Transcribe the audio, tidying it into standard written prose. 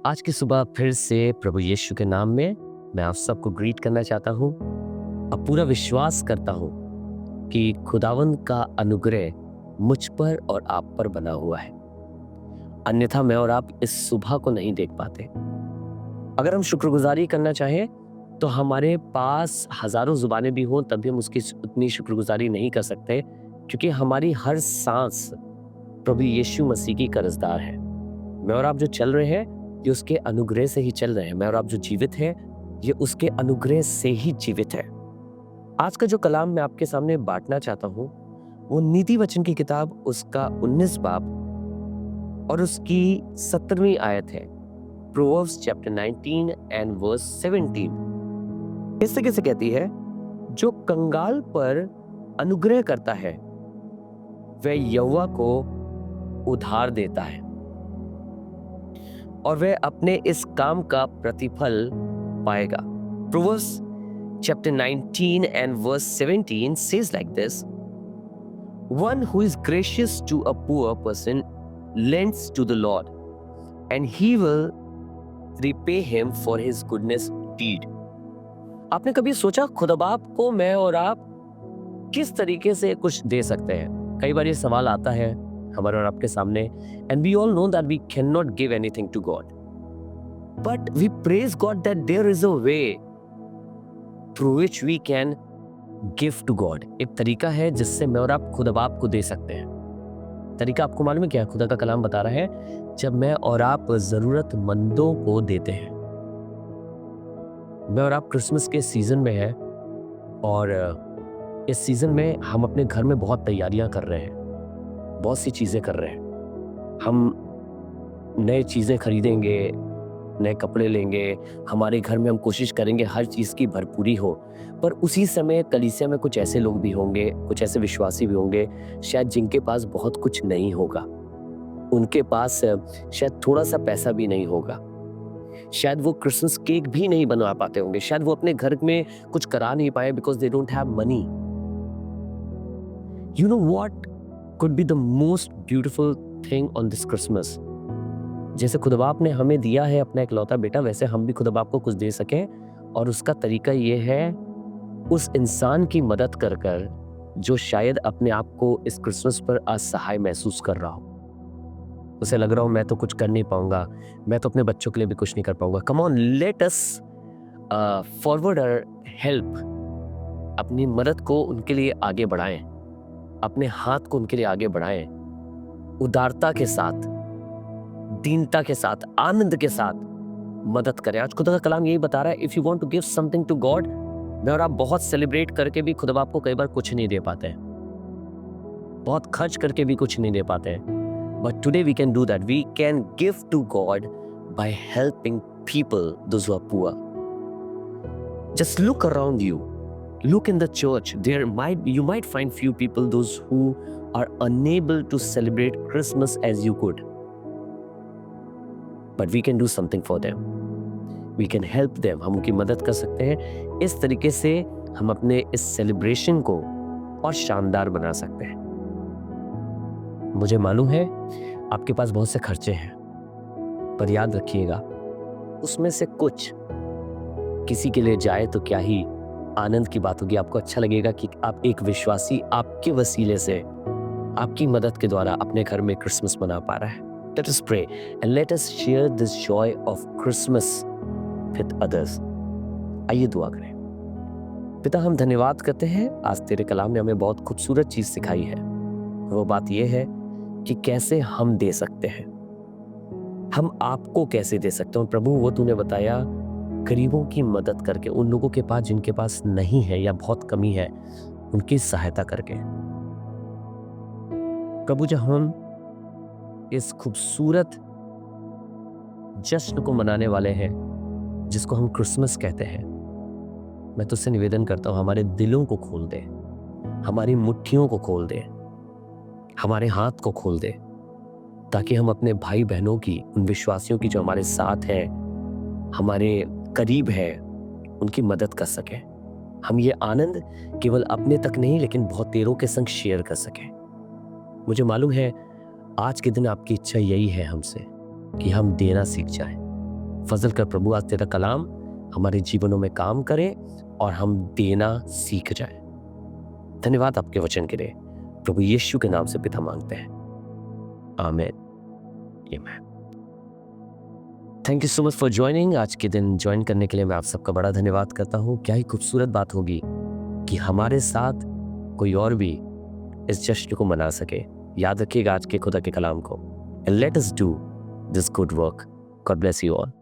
आज की सुबह फिर से प्रभु यीशु के नाम में मैं आप सबको ग्रीट करना चाहता हूँ। अब पूरा विश्वास करता हूँ कि खुदावंद का अनुग्रह मुझ पर और आप पर बना हुआ है, अन्यथा मैं और आप इस सुबह को नहीं देख पाते। अगर हम शुक्रगुजारी करना चाहें तो हमारे पास हजारों जुबानें भी हों तब भी हम उसकी उतनी शुक्रगुजारी नहीं कर सकते, क्योंकि हमारी हर सांस प्रभु यीशु मसीह की कर्जदार है। मैं और आप जो चल रहे हैं ये उसके अनुग्रह से ही चल रहे हैं। मैं और आप जो जीवित हैं ये उसके अनुग्रह से ही जीवित है। आज का जो कलाम मैं आपके सामने बांटना चाहता हूँ वो नीति वचन की किताब उसका 19 बाब और उसकी 17वीं आयत है। प्रोवर्ब्स चैप्टर 19 एंड वर्स 17 इस तरह से कहती है, जो कंगाल पर अनुग्रह करता है वह यहोवा को उधार देता है और वह अपने इस काम का प्रतिफल पाएगा। Proverbs chapter 19 and verse 17 says like this: One who is gracious to a poor person lends to the Lord, and he will repay him for his goodness deed. आपने कभी सोचा खुदा बाप को मैं और आप किस तरीके से कुछ दे सकते हैं? कई बार ये सवाल आता है हमारे और आपके सामने, and we all know that we cannot give anything to God, but we praise God that there is a way through which we can give to God. एक तरीका है जिससे मैं और आप खुदा बाप को दे सकते हैं। तरीका आपको मालूम है क्या? खुदा का कलाम बता रहा है, जब मैं और आप जरूरतमंदों को देते हैं। मैं और आप क्रिसमस के सीजन में हैं और इस सीजन में हम अपने घर में बहुत तैयारियां कर रहे हैं, बहुत सी चीजें कर रहे हैं। हम नए चीजें खरीदेंगे, नए कपड़े लेंगे, हमारे घर में हम कोशिश करेंगे हर चीज की भरपूरी हो। पर उसी समय कलीसिया में कुछ ऐसे लोग भी होंगे, कुछ ऐसे विश्वासी भी होंगे शायद जिनके पास बहुत कुछ नहीं होगा। उनके पास शायद थोड़ा सा पैसा भी नहीं होगा, शायद वो क्रिसमस केक भी नहीं बनवा पाते होंगे, शायद वो अपने घर में कुछ करा नहीं पाए because they don't have money. You know what could be the most beautiful thing on this Christmas? जैसे खुदा बाप ने हमें दिया है अपना इकलौता बेटा, वैसे हम भी खुदा बाप को कुछ दे सकें। और उसका तरीका ये है, उस इंसान की मदद कर कर जो शायद अपने आप को इस क्रिसमस पर असहाय महसूस कर रहा हो। उसे लग रहा हो मैं तो कुछ कर नहीं पाऊंगा, मैं तो अपने बच्चों के लिए भी कुछ नहीं कर पाऊंगा। Come on, let us forward our help, अपनी मदद को उनके लिए आगे बढ़ाएं, अपने हाथ को उनके लिए आगे बढ़ाएं, उदारता के साथ, दीनता के साथ, आनंद के साथ मदद करें। आज खुदा का कलाम यही बता रहा है, if you want to give something to God, मैं और आप बहुत सेलिब्रेट करके भी खुदा बाप को कई बार कुछ नहीं दे पाते हैं, बहुत खर्च करके भी कुछ नहीं दे पाते हैं। But today we can do that. We can give to God by helping people those who are poor. Just look around you, look in the church. You might find few people those who are unable to celebrate Christmas as you could, but we can do something for them. We can help them. हम उनकी मदद कर सकते हैं। इस तरीके से हम अपने इस सेलिब्रेशन को और शानदार बना सकते हैं। मुझे मालूम है आपके पास बहुत से खर्चे हैं, पर याद रखिएगा उसमें से कुछ किसी के लिए जाए तो क्या ही आनंद की बात होगी। आपको अच्छा लगेगा कि आप एक विश्वासी आपके वसीले से, आपकी मदद के द्वारा अपने घर में क्रिसमस मना पा रहा है। Let us pray and let us share this joy of Christmas with others. आइए दुआ करें। पिता, हम धन्यवाद करते हैं, आज तेरे कलाम ने हमें बहुत खूबसूरत चीज सिखाई है। वो बात यह है कि कैसे हम दे सकते हैं, हम आपको कैसे दे सकते हैं। प्रभु, वो तूने बताया गरीबों की मदद करके, उन लोगों के पास जिनके पास नहीं है या बहुत कमी है, उनकी सहायता करके। प्रभु, जब हम इस खूबसूरत जश्न को मनाने वाले हैं जिसको हम क्रिसमस कहते हैं, मैं तुझसे निवेदन करता हूं हमारे दिलों को खोल दे, हमारी मुट्ठियों को खोल दे, हमारे हाथ को खोल दे, ताकि हम अपने भाई बहनों की, उन विश्वासियों की जो हमारे साथ है, हमारे करीब है, उनकी मदद कर सके। हम ये आनंद केवल अपने तक नहीं लेकिन बहुत देरों के संग शेयर कर सके। मुझे मालूम है आज के दिन आपकी इच्छा यही है हमसे कि हम देना सीख जाएं, फजल कर प्रभु आज तेरा कलाम हमारे जीवनों में काम करे और हम देना सीख जाए। धन्यवाद आपके वचन के लिए, प्रभु यीशु के नाम से पिता मांगते हैं, आमीन। Thank you so much for joining. आज के दिन ज्वाइन करने के लिए मैं आप सबका बड़ा धन्यवाद करता हूँ। क्या ही खूबसूरत बात होगी कि हमारे साथ कोई और भी इस जश्न को मना सके। याद रखिएगा आज के खुदा के कलाम को। And let us do this good work. God bless you all.